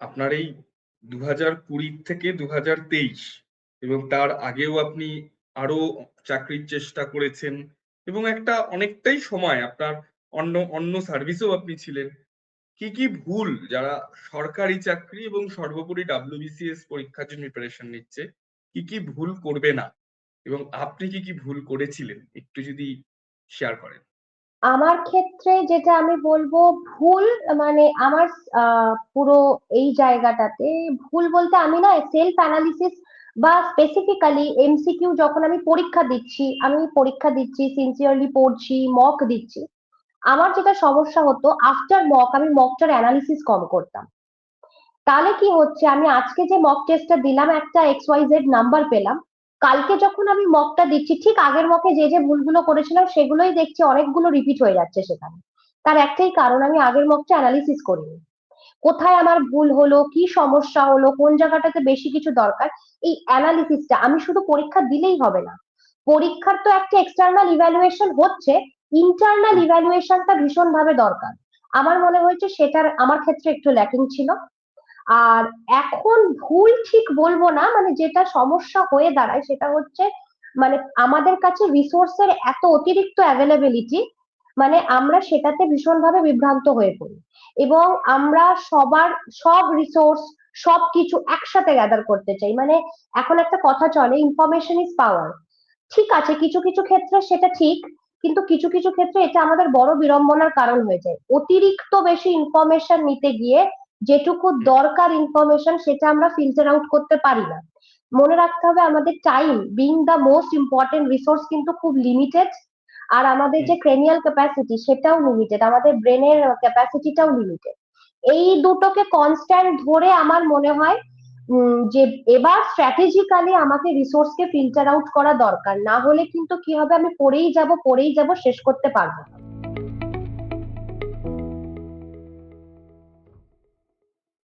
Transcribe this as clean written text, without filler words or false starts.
আপনার এই 2020 থেকে 2023 এবং তার আগেও আপনি আরো চাকরির চেষ্টা করেছেন এবং একটা অনেকটাই সময় আপনার অন্য অন্য সার্ভিসেও আপনি ছিলেন। কি কি ভুল যারা সরকারি চাকরি এবং সর্বোপরি WBCS পরীক্ষার জন্য প্রিপারেশন নিচ্ছে, কি কি ভুল করবে না এবং আপনি কি কি ভুল করেছিলেন একটু যদি শেয়ার করেন? আমার ক্ষেত্রে যেটা আমি বলবো ভুল, মানে আমার পুরো এই জায়গাটাতে ভুল বলতে আমি না সেলফ অ্যানালিসিস বা স্পেসিফিক্যালি এমসিকিউ, যখন আমি পরীক্ষা দিচ্ছি সিনসিয়ারলি পড়ছি, মক দিচ্ছি, আমার যেটা সমস্যা হতো আফটার মক আমি মকটার অ্যানালিসিস কম করতাম। তাহলে কি হচ্ছে, আমি আজকে যে মক টেস্টটা দিলাম একটা XYZ নাম্বার পেলাম, কালকে যখন আমি মকটা দিচ্ছি ঠিক আগের মকে যে যে ভুলগুলো করেছিলাম সেগুলোই দেখছি অনেকগুলো রিপিট হয়ে যাচ্ছে সেখানে। তার একটাই কারণ, আমি আগের মকটা অ্যানালিসিস করিনি। কোথায় আমার ভুল হলো, কি সমস্যা হলো, কোন জায়গাটাতে বেশি কিছু দরকার, এই অ্যানালিসিসটা আমি শুধু পরীক্ষা দিলেই হবে না। পরীক্ষার তো একটা এক্সটার্নাল ইভ্যালুয়েশন হচ্ছে, ইন্টারনাল ইভ্যালুয়েশনটা ভীষণ ভাবে দরকার। আমার মনে হয়েছে সেটার আমার ক্ষেত্রে একটু ল্যাকিং ছিল। আর এখন ভুল ঠিক বলবো না, মানে যেটা সমস্যা হয়ে দাঁড়ায় সেটা হচ্ছে, মানে আমাদের কাছে রিসোর্সের এত অতিরিক্ত অ্যাভেলেবিলিটি, মানে আমরা সেটাতে ভীষণভাবে বিভ্রান্ত হয়ে পড়ি এবং আমরা সবার সব রিসোর্স সবকিছু একসাথে গ্যাদার করতে চাই। মানে এখন একটা কথা চলে, ইনফরমেশন ইজ পাওয়ার। ঠিক আছে, কিছু কিছু ক্ষেত্রে সেটা ঠিক, কিন্তু কিছু কিছু ক্ষেত্রে এটা আমাদের বড় বিড়ম্বনার কারণ হয়ে যায়। অতিরিক্ত বেশি ইনফরমেশন নিতে গিয়ে যেটুকু দরকার ইনফরমেশন সেটা আমরা ফিল্টার আউট করতে পারি না। মনে রাখতে হবে আমাদের time being the most important resource কিন্তু খুব লিমিটেড। আর আমাদের যে ক্রেনিয়াল ক্যাপাসিটি সেটাও লিমিটেড, আমাদের ব্রেনের ক্যাপাসিটিটাও লিমিটেড। এই দুটোকে কনস্ট্যান্ট ধরে আমার মনে হয় যে এবার স্ট্র্যাটেজিক্যালি আমাকে রিসোর্সকে ফিল্টার আউট করা দরকার, না হলে কিন্তু কি হবে, আমি পড়েই যাব শেষ করতে পারবো না।